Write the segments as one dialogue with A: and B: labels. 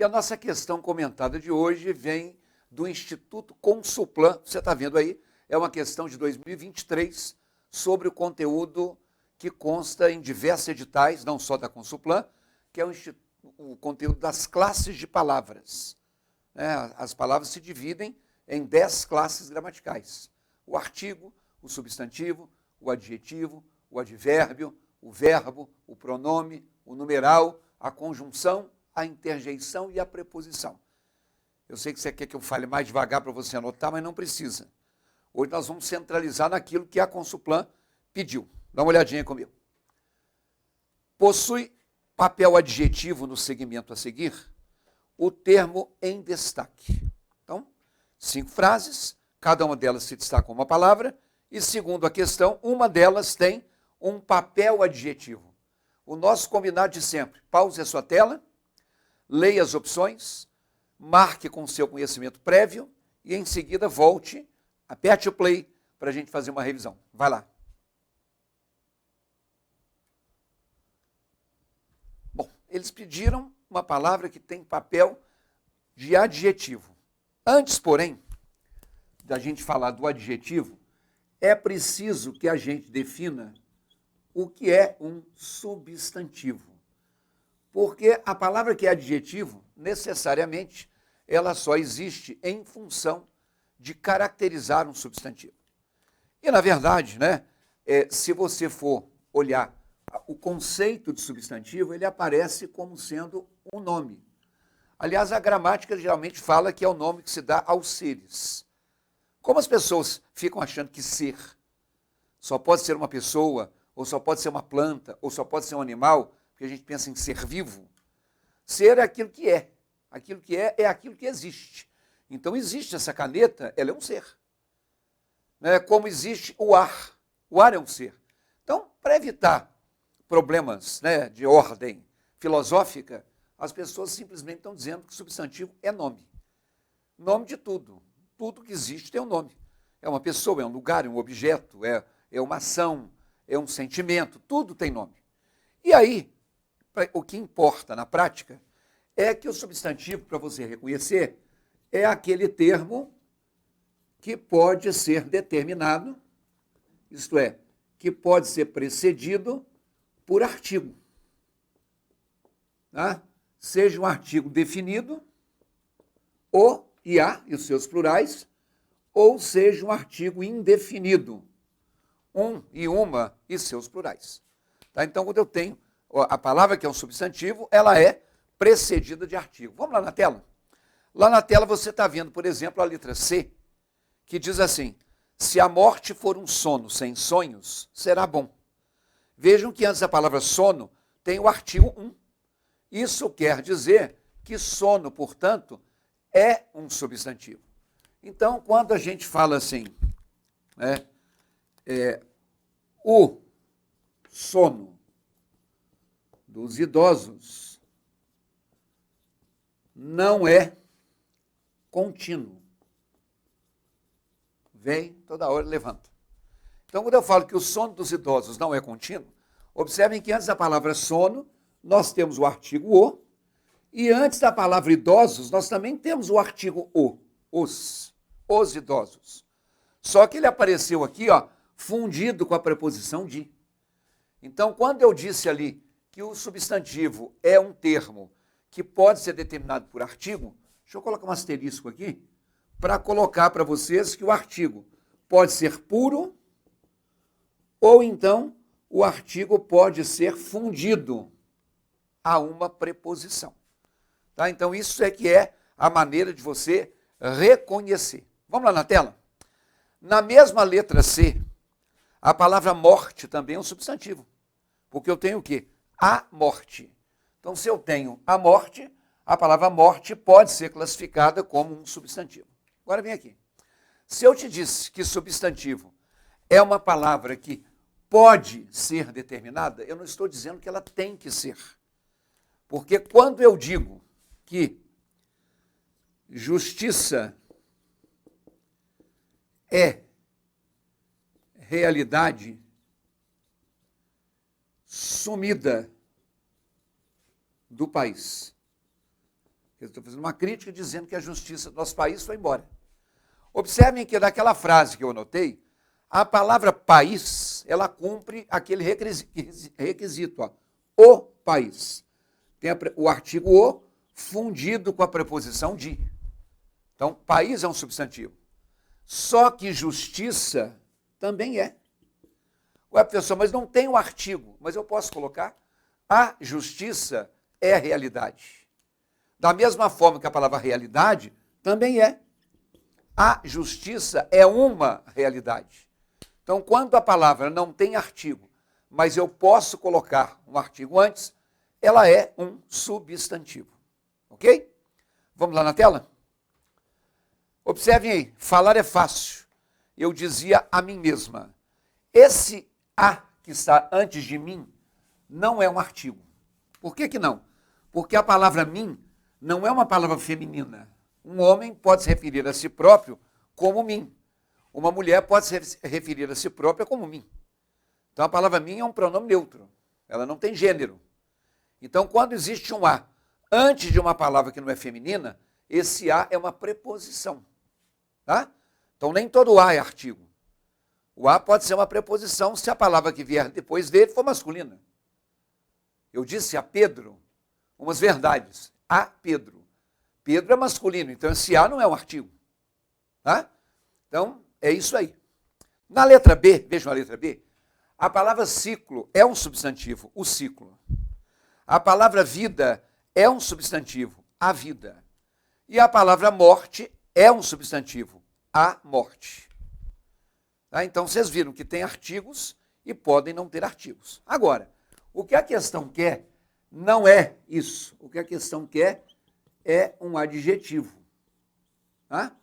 A: a nossa questão comentada de hoje vem do Instituto Consulplan, você está vendo aí, é uma questão de 2023 sobre o conteúdo que consta em diversos editais, não só da Consulplan, que é o conteúdo das classes de palavras. As palavras se dividem em 10 classes gramaticais. O artigo, o substantivo, o adjetivo, o advérbio, o verbo, o pronome, o numeral, a conjunção, a interjeição e a preposição. Eu sei que você quer que eu fale mais devagar para você anotar, mas não precisa. Hoje nós vamos centralizar naquilo que a Consulplan pediu. Dá uma olhadinha comigo. Possui papel adjetivo no segmento a seguir o termo em destaque. Então, 5 frases, cada uma delas se destaca com uma palavra, e segundo a questão, uma delas tem um papel adjetivo. O nosso combinado de sempre: pause a sua tela, leia as opções, marque com o seu conhecimento prévio e em seguida volte, aperte o play para a gente fazer uma revisão. Vai lá. Bom, eles pediram uma palavra que tem papel de adjetivo. Antes, porém, da gente falar do adjetivo, é preciso que a gente defina o que é um substantivo. Porque a palavra que é adjetivo, necessariamente, ela só existe em função de caracterizar um substantivo. E, na verdade, se você for olhar o conceito de substantivo, ele aparece como sendo um nome. Aliás, a gramática geralmente fala que é o nome que se dá aos seres. Como as pessoas ficam achando que ser só pode ser uma pessoa, ou só pode ser uma planta, ou só pode ser um animal, porque a gente pensa em ser vivo, ser é aquilo que é. Aquilo que é aquilo que existe. Então, existe essa caneta, ela é um ser. Como existe o ar. O ar é um ser. Então, para evitar problemas de ordem filosófica, as pessoas simplesmente estão dizendo que substantivo é nome. Nome de tudo. Tudo que existe tem um nome. É uma pessoa, é um lugar, é um objeto, é uma ação, é um sentimento, tudo tem nome. E aí, o que importa na prática é que o substantivo, para você reconhecer, é aquele termo que pode ser determinado, isto é, que pode ser precedido por artigo. Tá? Seja um artigo definido, o e a, e os seus plurais, ou seja um artigo indefinido, um e uma e seus plurais. Tá? Então, quando eu tenho a palavra que é um substantivo, ela é precedida de artigo. Vamos lá na tela? Lá na tela você está vendo, por exemplo, a letra C, que diz assim: se a morte for um sono sem sonhos, será bom. Vejam que antes da palavra sono tem o artigo um. Isso quer dizer que sono, portanto, é um substantivo. Então, quando a gente fala assim, o sono dos idosos não é contínuo. Vem, toda hora levanta. Então, quando eu falo que o sono dos idosos não é contínuo, observem que antes da palavra sono, nós temos o artigo o, e antes da palavra idosos, nós também temos o artigo o, os idosos. Só que ele apareceu aqui, fundido com a preposição de. Então, quando eu disse ali que o substantivo é um termo que pode ser determinado por artigo, deixa eu colocar um asterisco aqui, para colocar para vocês que o artigo pode ser puro, ou então o artigo pode ser fundido a uma preposição. Tá? Então, isso é que é a maneira de você reconhecer. Vamos lá na tela? Na mesma letra C, a palavra morte também é um substantivo. Porque eu tenho o quê? A morte. Então, se eu tenho a morte, a palavra morte pode ser classificada como um substantivo. Agora vem aqui. Se eu te disse que substantivo é uma palavra que pode ser determinada, eu não estou dizendo que ela tem que ser. Porque quando eu digo que justiça é realidade sumida do país. Eu estou fazendo uma crítica dizendo que a justiça do nosso país foi embora. Observem que naquela frase que eu anotei, a palavra país, ela cumpre aquele requisito, ó, o país. Tem o artigo o fundido com a preposição de. Então, país é um substantivo. Só que justiça também é. Ué, professor, mas não tem o artigo. Mas eu posso colocar? A justiça é a realidade. Da mesma forma que a palavra realidade também é. A justiça é uma realidade. Então, quando a palavra não tem artigo, mas eu posso colocar um artigo antes, ela é um substantivo. Ok? Vamos lá na tela? Observem aí, falar é fácil. Eu dizia a mim mesma. Esse a que está antes de mim não é um artigo. Por que não? Porque a palavra mim não é uma palavra feminina. Um homem pode se referir a si próprio como mim. Uma mulher pode se referir a si própria como mim. Então a palavra mim é um pronome neutro. Ela não tem gênero. Então quando existe um a antes de uma palavra que não é feminina, esse a é uma preposição. Tá? Então nem todo a é artigo. O a pode ser uma preposição se a palavra que vier depois dele for masculina. Eu disse a Pedro umas verdades. A Pedro. Pedro é masculino, então esse a não é um artigo. Tá? Então, é isso aí. Na letra B, vejam a letra B, a palavra ciclo é um substantivo, o ciclo. A palavra vida é um substantivo, a vida. E a palavra morte é um substantivo, a morte. Tá? Então, vocês viram que tem artigos e podem não ter artigos. Agora, o que a questão quer não é isso. O que a questão quer é um adjetivo. Tá?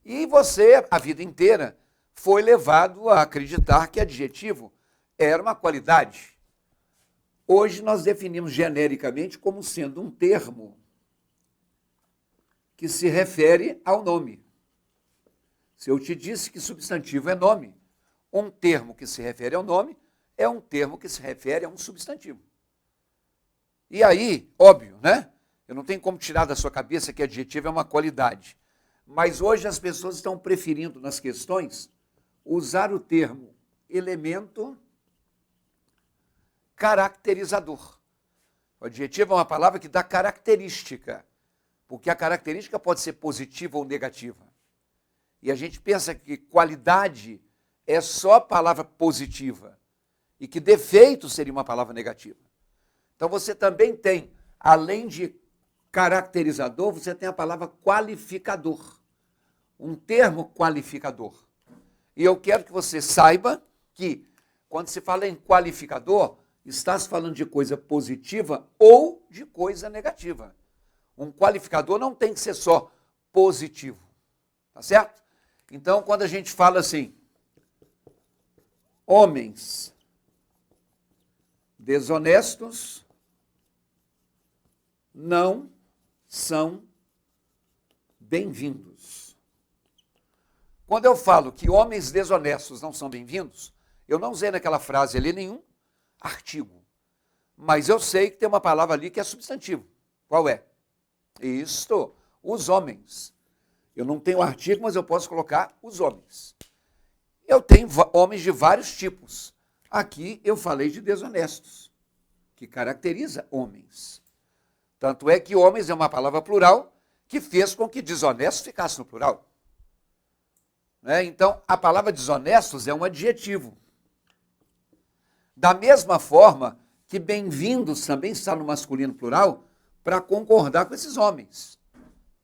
A: E você, a vida inteira, foi levado a acreditar que adjetivo era uma qualidade. Hoje nós definimos genericamente como sendo um termo que se refere ao nome. Se eu te disse que substantivo é nome, um termo que se refere ao nome é um termo que se refere a um substantivo. E aí, óbvio, né? Eu não tenho como tirar da sua cabeça que adjetivo é uma qualidade. Mas hoje as pessoas estão preferindo, nas questões, usar o termo elemento caracterizador. O adjetivo é uma palavra que dá característica, porque a característica pode ser positiva ou negativa. E a gente pensa que qualidade é só palavra positiva e que defeito seria uma palavra negativa. Então você também tem, além de caracterizador, você tem a palavra qualificador. Um termo qualificador. E eu quero que você saiba que, quando se fala em qualificador, está se falando de coisa positiva ou de coisa negativa. Um qualificador não tem que ser só positivo. Tá certo? Então, quando a gente fala assim, homens desonestos não são bem-vindos. Quando eu falo que homens desonestos não são bem-vindos, eu não usei naquela frase ali nenhum artigo. Mas eu sei que tem uma palavra ali que é substantivo. Qual é? Isto, os homens. Eu não tenho artigo, mas eu posso colocar os homens. Eu tenho homens de vários tipos. Aqui eu falei de desonestos, que caracteriza homens. Tanto é que homens é uma palavra plural que fez com que desonesto ficasse no plural. Né? Então, a palavra desonestos é um adjetivo. Da mesma forma que bem-vindos também está no masculino plural para concordar com esses homens.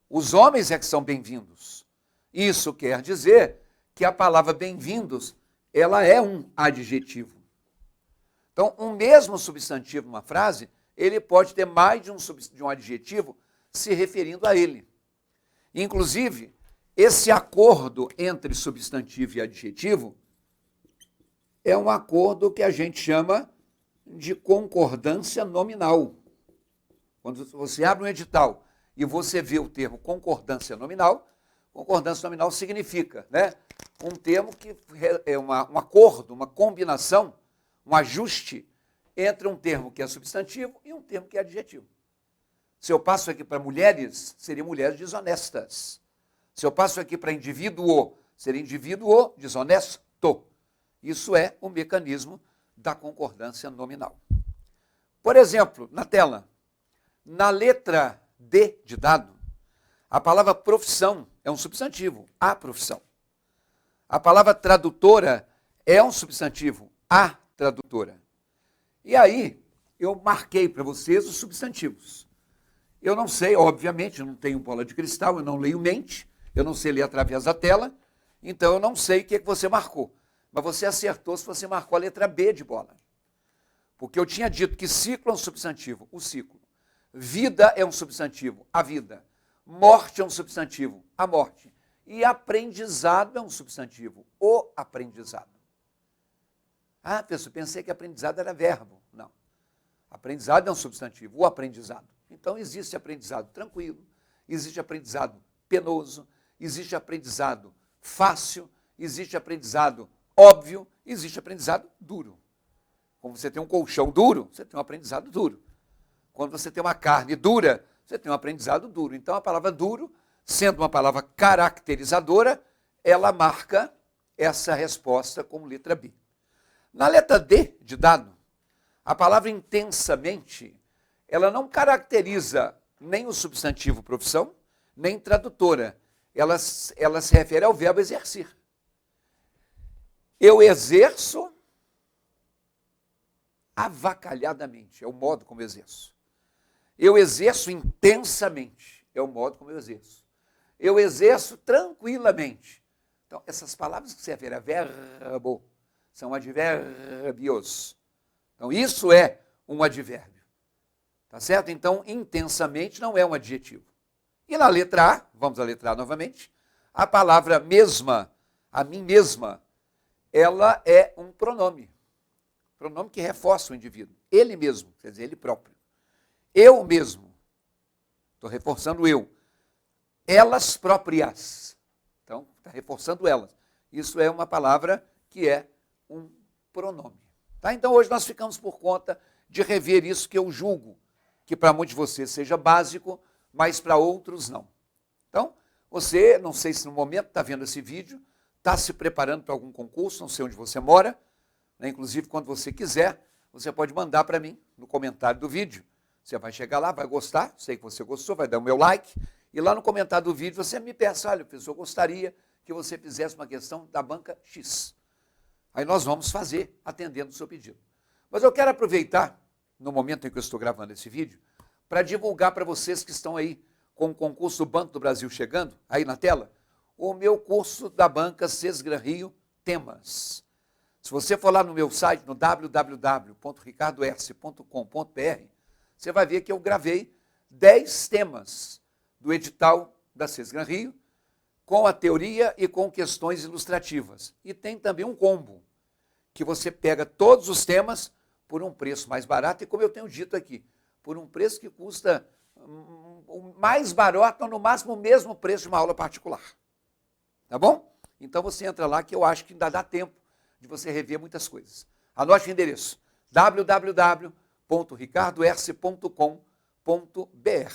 A: Os homens é que são bem-vindos. Isso quer dizer que a palavra bem-vindos, ela é um adjetivo. Então, um mesmo substantivo numa frase, ele pode ter mais de um adjetivo se referindo a ele. Inclusive, esse acordo entre substantivo e adjetivo é um acordo que a gente chama de concordância nominal. Quando você abre um edital e você vê o termo concordância nominal significa, né, um termo que é um acordo, uma combinação, um ajuste entre um termo que é substantivo e um termo que é adjetivo. Se eu passo aqui para mulheres, seriam mulheres desonestas. Se eu passo aqui para indivíduo, seria indivíduo desonesto. Isso é o mecanismo da concordância nominal. Por exemplo, na tela, na letra D de dado, a palavra profissão é um substantivo, a profissão. A palavra tradutora é um substantivo, a tradutora. E aí, eu marquei para vocês os substantivos. Eu não sei, obviamente, eu não tenho bola de cristal, eu não leio mente, eu não sei ler através da tela, então eu não sei o que você marcou. Mas você acertou se você marcou a letra B de bola. Porque eu tinha dito que ciclo é um substantivo, o ciclo. Vida é um substantivo, a vida. Morte é um substantivo, a morte. E aprendizado é um substantivo, o aprendizado. Ah, pessoal, pensei que aprendizado era verbo. Não. Aprendizado é um substantivo, o aprendizado. Então existe aprendizado tranquilo, existe aprendizado penoso, existe aprendizado fácil, existe aprendizado óbvio, existe aprendizado duro. Como você tem um colchão duro, você tem um aprendizado duro. Quando você tem uma carne dura, você tem um aprendizado duro. Então a palavra duro, sendo uma palavra caracterizadora, ela marca essa resposta como letra B. Na letra D de dado, a palavra intensamente, ela não caracteriza nem o substantivo profissão, nem tradutora. Ela se refere ao verbo exercer. Eu exerço avacalhadamente, é o modo como eu exerço. Eu exerço intensamente, é o modo como eu exerço. Eu exerço tranquilamente. Então, essas palavras que se referem a verbo são advérbios. Então, isso é um advérbio. Tá certo? Então, intensamente não é um adjetivo. E na letra A, vamos à letra A novamente, a palavra mesma, a mim mesma, ela é um pronome. Pronome que reforça o indivíduo. Ele mesmo, quer dizer, ele próprio. Eu mesmo. Estou reforçando eu. Elas próprias. Então, está reforçando elas. Isso é uma palavra que é um pronome. Tá? Então, hoje nós ficamos por conta de rever isso que eu julgo que para muitos de vocês seja básico, mas para outros não. Então, você, não sei se no momento está vendo esse vídeo, está se preparando para algum concurso, não sei onde você mora, né? Inclusive, quando você quiser, você pode mandar para mim no comentário do vídeo. Você vai chegar lá, vai gostar, sei que você gostou, vai dar o meu like, e lá no comentário do vídeo você me peça, olha, pessoal, eu gostaria que você fizesse uma questão da banca X. Aí nós vamos fazer, atendendo o seu pedido. Mas eu quero aproveitar, no momento em que eu estou gravando esse vídeo, para divulgar para vocês que estão aí com o concurso do Banco do Brasil chegando, aí na tela, o meu curso da banca Sesgran Rio Temas. Se você for lá no meu site, no www.ricardoerce.com.br, você vai ver que eu gravei 10 temas do edital da Sesgran Rio, com a teoria e com questões ilustrativas. E tem também um combo, que você pega todos os temas por um preço mais barato, e como eu tenho dito aqui, por um preço que custa mais barato, ou no máximo o mesmo preço de uma aula particular. Tá bom? Então você entra lá que eu acho que ainda dá tempo de você rever muitas coisas. Anote o endereço, www.ricardoerce.com.br.